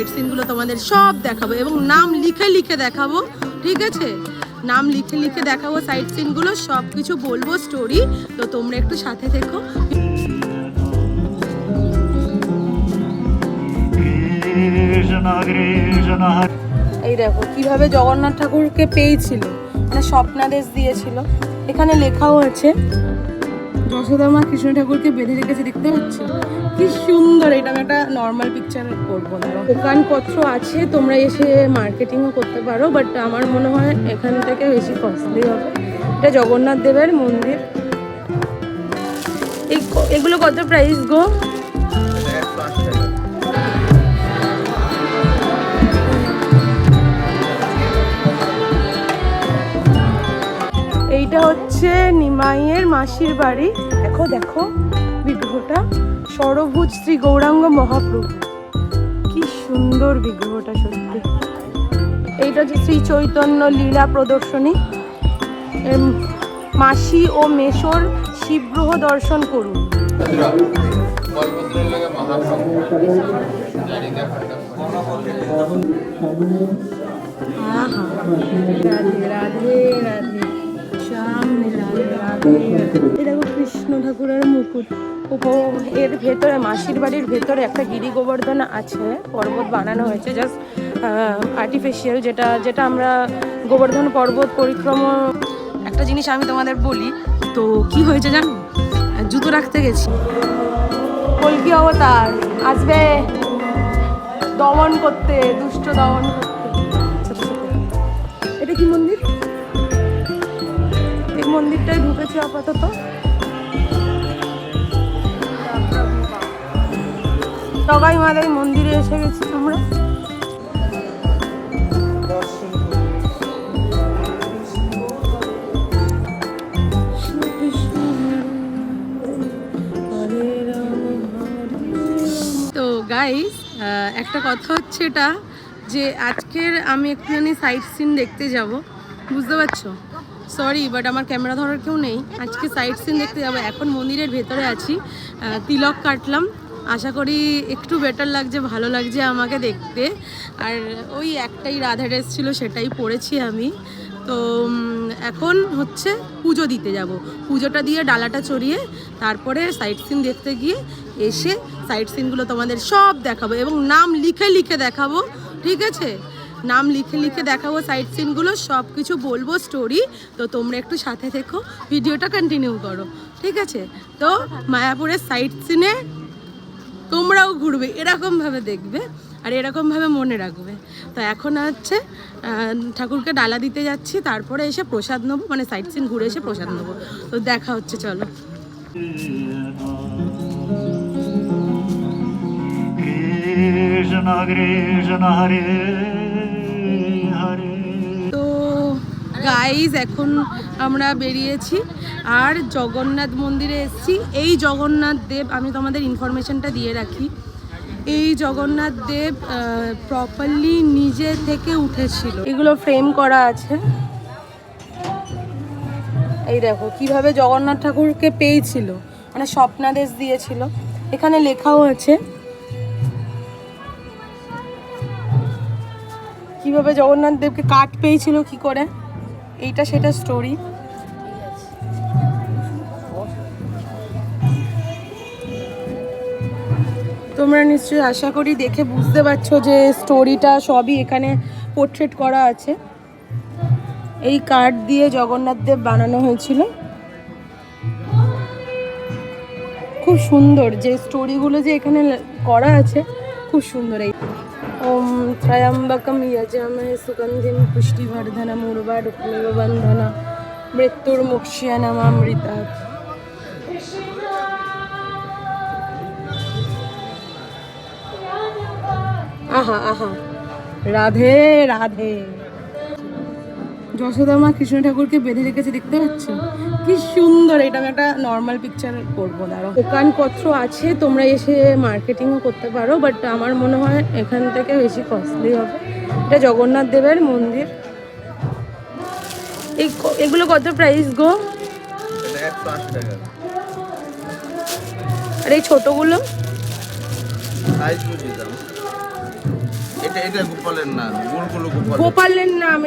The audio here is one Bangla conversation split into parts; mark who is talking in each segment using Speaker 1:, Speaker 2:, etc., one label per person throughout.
Speaker 1: সাইট সিনগুলো তোমাদের সব দেখাবো এবং নাম লিখে লিখে দেখাবো, ঠিক আছে? নাম লিখে লিখে দেখাবো সাইট সিনগুলো, সব কিছু বলবো স্টোরি, তো তোমরা একটু সাথে থেকো। এই দেখো কিভাবে জগন্নাথ ঠাকুরকে পেয়েছিল, মানে স্বপ্নাদেশ দিয়েছিল। এখানে লেখাও আছে যশোদা মা কৃষ্ণ ঠাকুরকে বেঁধে রেখেছে, দেখতে পাচ্ছ কি সুন্দর। এটা আমি একটা নর্মাল পিকচার করবো না। দোকানপত্র আছে, তোমরা এসে মার্কেটিংও করতে পারো, বাট আমার মনে হয় এখান থেকে বেশি কস্টলি হবে। এটা জগন্নাথ দেবের মন্দির। এগুলো কত প্রাইস গো? এইটা হচ্ছে নিমাইয়ের মাসির বাড়ি। দেখো দেখো বিগ্রহটা, সরভুজ শ্রী গৌরাঙ্গ মহাপ্রভু, কি সুন্দর বিগ্রহটা সত্যি। এইটা হচ্ছে শ্রী চৈতন্য লীলা প্রদর্শনী। মাসি ও মেশোর শিবগ্রহ দর্শন করুন। দেখো কৃষ্ণ ঠাকুরের মুকুট। এর ভেতরে মাসির বাড়ির ভেতরে একটা গিরি গোবর্ধন আছে, পর্বত বানানো হয়েছে জাস্ট আর্টিফিশিয়াল, যেটা আমরা গোবর্ধন পর্বত পরিক্রমা। একটা জিনিস আমি তোমাদের বলি, তো কি হয়েছে জানো, জুতো রাখতে গেছি, কল্কি অবতার আসবে দমন করতে, দুষ্ট দমন করতে। এটা কি মন্দির? এই মন্দিরটাই ঢুকেছি আপাতত। সবাই মাদের মন্দিরে এসে গেছি আমরা। তো গাইস, একটা কথা হচ্ছে এটা যে আজকের আমি একটুখানি সাইট সিন দেখতে যাব, বুঝতে পারছো? সরি বাট আমার ক্যামেরা ধরার কেউ নেই। আজকে সাইট সিন দেখতে যাব। এখন মন্দিরের ভেতরে আছি, তিলক কাটলাম, আশা করি একটু বেটার লাগছে, ভালো লাগছে আমাকে দেখতে। আর ওই একটাই রাধা ড্রেস ছিল, সেটাই পরেছি আমি। তো এখন হচ্ছে পুজো দিতে যাব, পুজোটা দিয়ে ডালাটা চড়িয়ে তারপরে সাইট সিন দেখতে গিয়ে এসে সাইট সিনগুলো তোমাদের সব দেখাবো এবং নাম লিখে লিখে দেখাবো, ঠিক আছে? নাম লিখে লিখে দেখাবো সাইট সিনগুলো, সব কিছু বলবো স্টোরি, তো তোমরা একটু সাথে থেকো, ভিডিওটা কন্টিনিউ করো, ঠিক আছে? তো মায়াপুরের সাইট সিনে তোমরাও ঘুরবে, এরকমভাবে দেখবে আর এরকমভাবে মনে রাখবে। তো এখন হচ্ছে ঠাকুরকে ডালা দিতে যাচ্ছি, তারপরে এসে প্রসাদ নেবো, মানে সাইট সিন ঘুরে এসে প্রসাদ নেবো। তো দেখা হচ্ছে, চলো। তো গাইজ এখন আমরা বেরিয়েছি আর জগন্নাথ মন্দিরে এসেছি। এই জগন্নাথ দেব, আমি তোমাদের ইনফরমেশনটা দিয়ে রাখি, এই জগন্নাথ দেব প্রপারলি নিজে থেকে উঠেছিল। এগুলো ফ্রেম করা আছে। এই দেখো কিভাবে জগন্নাথ ঠাকুরকে পেয়েছিল, মানে স্বপ্নাদেশ দিয়েছিল। এখানে লেখাও আছে কিভাবে জগন্নাথ দেবকে কাঠ পেয়েছিল, কি করে, এইটা সেটা স্টোরি। তোমরা নিশ্চয়ই আশা করি দেখে বুঝতে পারছো যে স্টোরিটা সবই এখানে পোর্ট্রেট করা আছে। এই কাঠ দিয়ে জগন্নাথ দেব বানানো হয়েছিল। খুব সুন্দর যে স্টোরিগুলো যে এখানে করা আছে, খুব সুন্দর। এই ওম ত্রয়ম্বকম যজামহে সুগন্ধিম পুষ্টিবর্ধনম উর্বারুকমিব বন্ধনা মৃত্যুর্মুক্ষীয়মামৃতাৎ। আহা আহা, রাধে রাধে। যশোদা মা কৃষ্ণ ঠাকুরকে বেঁধে রেখেছে, দেখতে পাচ্ছ কি সুন্দর। এটা আমি একটা নর্মাল পিকচার করবো না। দোকানপত্র আছে, তোমরা এসে মার্কেটিংও করতে পারো, বাট আমার মনে হয় এখান থেকে বেশি কস্টলি হবে। এটা জগন্নাথ দেবের মন্দির। এগুলো কত প্রাইস গো? আর এই ছোটগুলো
Speaker 2: এটা গোপালের না, গোলগুলো গোপাল।
Speaker 1: গোপালের নাম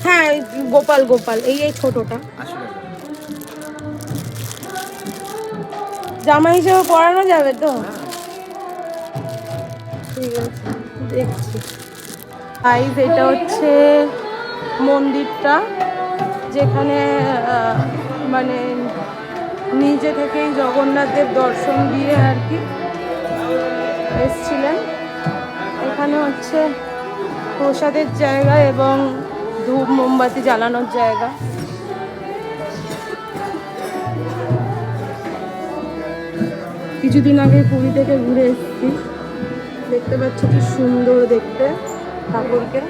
Speaker 1: হ্যাঁ গোপাল গোপাল, এই ছোটটা
Speaker 2: 80 টাকা।
Speaker 1: জামা হিসেবে পরানো যাবে তো? ঠিক আছে, দেখছি। গাইস, এটা হচ্ছে মন্দিরটা, যেখানে মানে নিজে থেকেই জগন্নাথ দেব দর্শন দিয়ে আর কি এসছিলেন। এখানে হচ্ছে প্রসাদের জায়গা এবং ধূপ মোমবাতি জ্বালানোর জায়গা। কিছুদিন আগে পুরী থেকে ঘুরে এসেছি, দেখতে পাচ্ছ কি সুন্দর দেখতে ঠাকুরকে।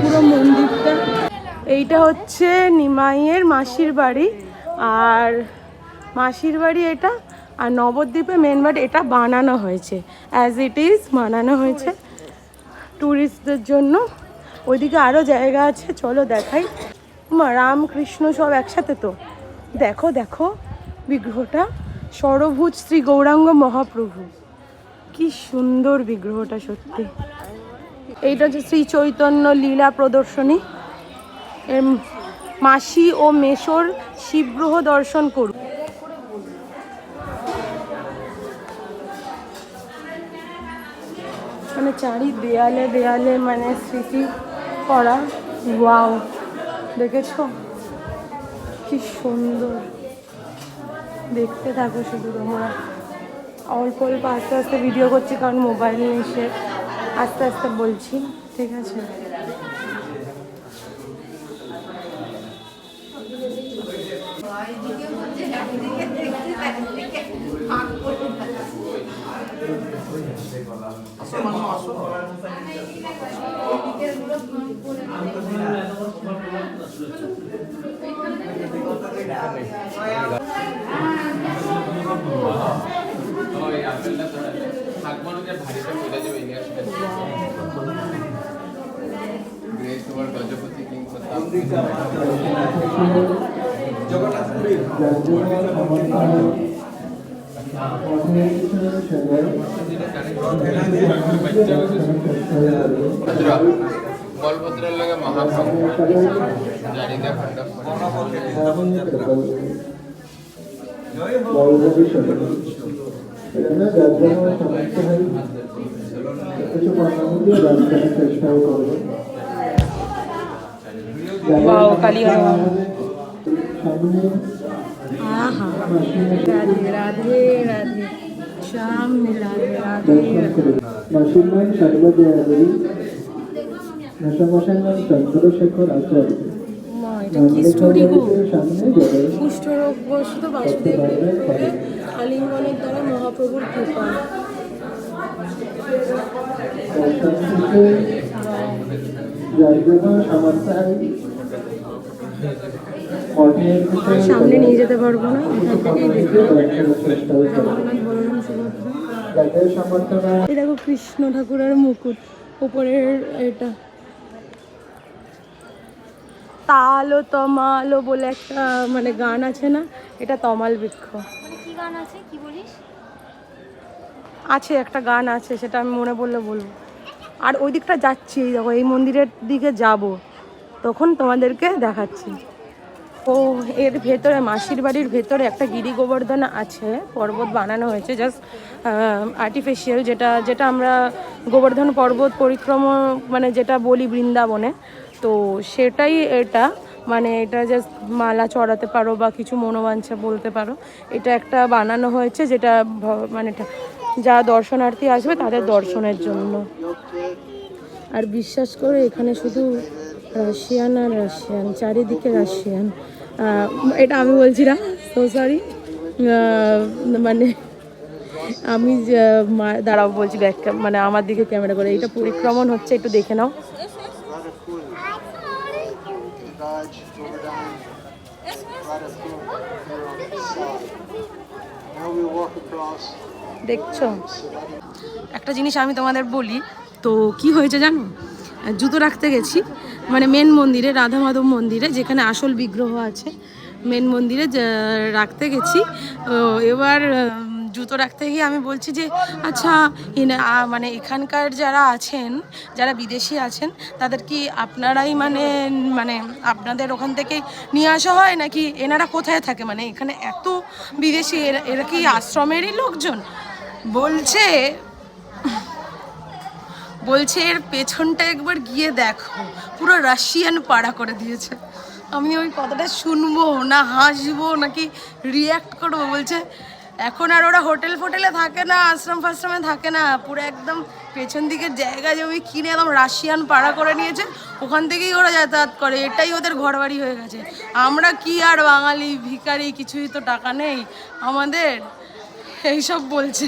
Speaker 1: পুরো মন্দিরটা, এইটা হচ্ছে নিমাইয়ের মাসির বাড়ি, আর মাসির বাড়ি এটা, আর নবদ্বীপে মেন বাড়ি। এটা বানানো হয়েছে অ্যাজ ইট ইজ, বানানো হয়েছে ট্যুরিস্টদের জন্য। ওইদিকে আরও জায়গা আছে, চলো দেখাই। রামকৃষ্ণ সব একসাথে তো। দেখো দেখো বিগ্রহটা, ষড়ভুজ শ্রী গৌরাঙ্গ মহাপ্রভু, কি সুন্দর বিগ্রহটা সত্যি। এইটা হচ্ছে শ্রী চৈতন্য লীলা প্রদর্শনী। এর মাসি ও মেশোর শিবগ্রহ দর্শন করুন। মানে চারি দেয়ালে দেয়ালে মানে স্মৃতি করা। ওয়াও, দেখেছো কি সুন্দর, দেখতে থাকো শুধু তোমরা। অল্প অল্প আস্তে আস্তে ভিডিও করছি, কারণ মোবাইল এসে আস্তে আস্তে বলছি, ঠিক আছে?
Speaker 2: বলভদ্রের লাগে মহাপ্রভু জারিকা খন্ড
Speaker 1: राधे राधे राधे श्याम राधे राधे
Speaker 3: মাসিমাই সর্বদয়াদেবী নশামশাঙ্গন চন্দ্রশেখর আচার্য।
Speaker 1: এটা কি স্টোরি গো? কুষ্ঠরোগগ্রস্ত বাসুদেবের আলিঙ্গনের দ্বারা মহাপ্রভুর কৃপা। সামনে নিয়ে যেতে পারবো না, এই দেখো কৃষ্ণ ঠাকুরের মুকুট উপরের। এটা তালো তমালো বলে একটা মানে গান আছে না, এটা তমাল বৃক্ষ।
Speaker 4: কি গান আছে, কি বলিস?
Speaker 1: আছে একটা গান আছে, সেটা আমি মনে পড়লে বলবো। আর ওই দিকটা যাচ্ছি, দেখো এই মন্দিরের দিকে যাব, তখন তোমাদেরকে দেখাচ্ছি। ও এর ভেতরে, মাসির বাড়ির ভেতরে একটা গিরি গোবর্ধন আছে, পর্বত বানানো হয়েছে জাস্ট আর্টিফিশিয়াল, যেটা যেটা আমরা গোবর্ধন পর্বত পরিক্রমা মানে যেটা বলি বৃন্দাবনে, তো সেটাই এটা। মানে এটা জাস্ট মালা চড়াতে পারো বা কিছু মনোবাঞ্ছা বলতে পারো। এটা একটা বানানো হয়েছে যেটা মানে যা দর্শনার্থী আসবে তাদের দর্শনের জন্য। আর বিশ্বাস করে এখানে শুধু রাশিয়ান আর রাশিয়ান, চারিদিকে রাশিয়ান। এটা আমি বলছি না, সো সরি। মানে আমি দাঁড়াও বলছি ব্যাক মানে আমার দিকে ক্যামেরা করে, এইটা পরিক্রমণ হচ্ছে, একটু দেখে নাও। দেখছো, একটা জিনিস আমি তোমাদের বলি, তো কি হয়েছে জানো, জুতো রাখতে গেছি মানে মেন মন্দিরে, রাধা মাধব মন্দিরে যেখানে আসল বিগ্রহ আছে, মেন মন্দিরে রাখতে গেছি। এবার জুতো রাখতে গিয়ে আমি বলছি যে আচ্ছা মানে এখানকার যারা আছেন, যারা বিদেশি আছেন, তাদের কি আপনারাই মানে মানে আপনাদের ওখান থেকে নিয়ে আসা হয় নাকি এনারা কোথায় থাকে, মানে এখানে এত বিদেশি, এরা কি আশ্রমেরই লোকজন? বলছে এর পেছনটা একবার গিয়ে দেখো, পুরো রাশিয়ান পাড়া করে দিয়েছে। আমি ওই কথাটা শুনবো না হাসবো নাকি রিয়্যাক্ট করবো? বলছে এখন আর ওরা হোটেল ফোটেলে থাকে না, আশ্রম ফাশ্রমে থাকে না, পুরো একদম পেছন দিকের জায়গা জমি কিনে একদম রাশিয়ান পাড়া করে নিয়েছে, ওখান থেকেই ওরা যাতায়াত করে, এটাই ওদের ঘরবাড়ি হয়ে গেছে। আমরা কি আর বাঙালি ভিখারি, কিছুই তো টাকা নেই আমাদের, এইসব বলছে।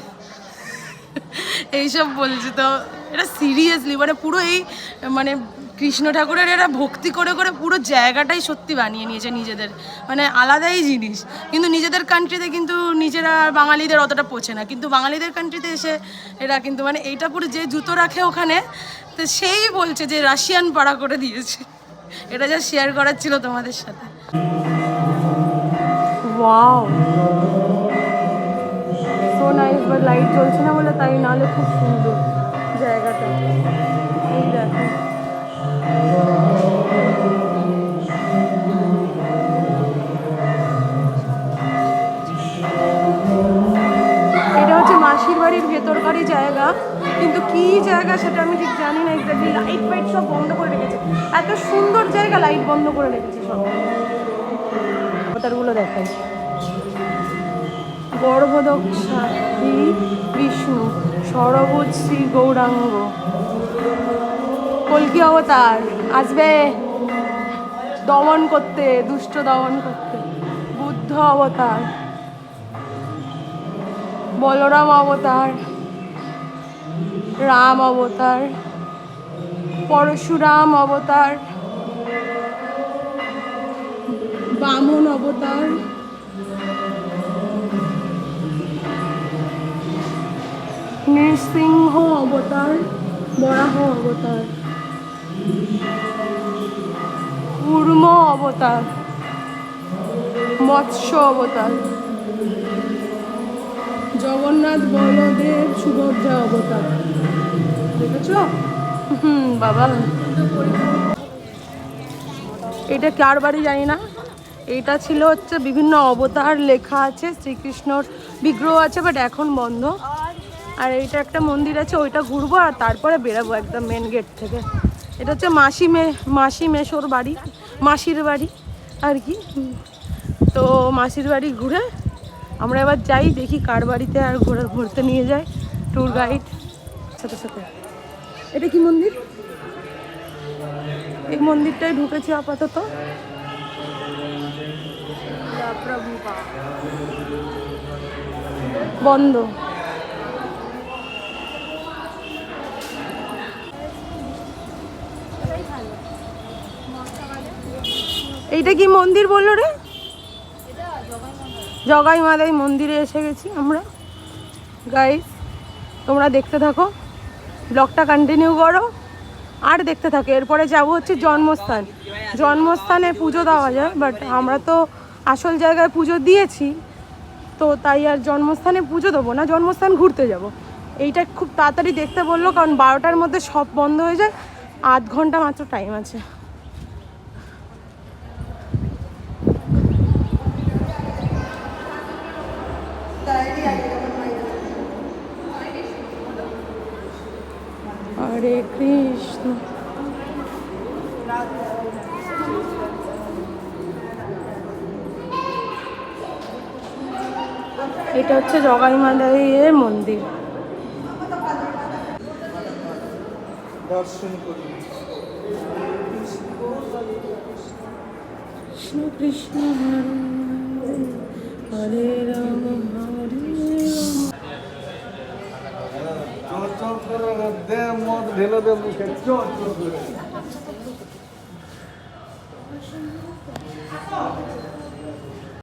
Speaker 1: তো এটা সিরিয়াসলি মানে পুরো এই মানে কৃষ্ণ ঠাকুরের এরা ভক্তি করে করে পুরো জায়গাটাই সত্যি বানিয়ে নিয়েছে নিজেদের, মানে আলাদাই জিনিস। কিন্তু নিজেদের কান্ট্রিতে কিন্তু নিজেরা বাঙালিদের অতটা পৌঁছে না, কিন্তু বাঙালিদের কান্ট্রিতে এসে এরা কিন্তু মানে এইটা পুরো যে জুতো রাখে ওখানে, তো সেই বলছে যে রাশিয়ান পাড়া করে দিয়েছে। এটা যা শেয়ার করার ছিল তোমাদের সাথে। Wow, so nice, but light জ্বলছে না বলে তাই, নাহলে খুব সুন্দর জায়গাটা। এই দেখো, এটা হচ্ছে মাসির বাড়ির ভেতরকারই জায়গা, কিন্তু কি জায়গা সেটা আমি ঠিক জানি না এক্স্যাক্টলি। লাইট ফাইট সব বন্ধ করে রেখেছে, এত সুন্দর জায়গা লাইট বন্ধ করে রেখেছে সব। অবতারগুলো দেখাই, গর্ভদক্ষী বিষ্ণু, সরবুজ শ্রী গৌরাঙ্গ, কল্কি অবতার আসবে দমন করতে, দুষ্ট দমন করতে, বুদ্ধ অবতার, বলরাম অবতার, রাম অবতার, পরশুরাম অবতার, বামন অবতার, নৃসিংহ অবতার, বরাহ অবতার, কূর্ম অবতার, মৎস্য অবতার, জগন্নাথ বলদেব সুভদ্রা অবতার। দেখেছো? বাবা, এটা কার বাড়ি জানি না, এটা ছিল হচ্ছে বিভিন্ন অবতার লেখা আছে, শ্রীকৃষ্ণর বিগ্রহ আছে, বাট এখন বন্ধ। আর এইটা একটা মন্দির আছে, ওইটা ঘুরবো আর তারপরে বেরাবো একদম মেন গেট থেকে। এটা হচ্ছে মাসি মেশোর বাড়ি, মাসির বাড়ি আর কি। তো মাসির বাড়ি ঘুরে আমরা এবার যাই, দেখি কার বাড়িতে আর ঘুরতে নিয়ে যায় ট্যুর গাইড সাথে সাথে। এটা কি মন্দির? এই মন্দিরটাই ঢুকেছি আপাতত। বন্ধ। এইটা কি মন্দির বললো রে? জগাই মাদাই মন্দিরে এসে গেছি আমরা। গাইস তোমরা দেখতে থাকো, ব্লগটা কন্টিনিউ করো আর দেখতে থাকো। এরপরে যাবো হচ্ছে জন্মস্থান। জন্মস্থানে পুজো দেওয়া যায়, বাট আমরা তো আসল জায়গায় পুজো দিয়েছি, তো তাই আর জন্মস্থানে পুজো দেবো না, জন্মস্থান ঘুরতে যাব। এইটা খুব তাড়াতাড়ি দেখতে বললো, কারণ 12টার মধ্যে সব বন্ধ হয়ে যায়, 8 ঘন্টা মাত্র টাইম আছে। হরে কৃষ্ণ। এটা হচ্ছে জগাই মাদাইয়ের মন্দির।
Speaker 3: দর্শন করি।
Speaker 1: কৃষ্ণ কৃষ্ণ হরে হরে রাম হরে রাম।
Speaker 5: চল করে দে মদ ঢেলে দে মুখে চল করে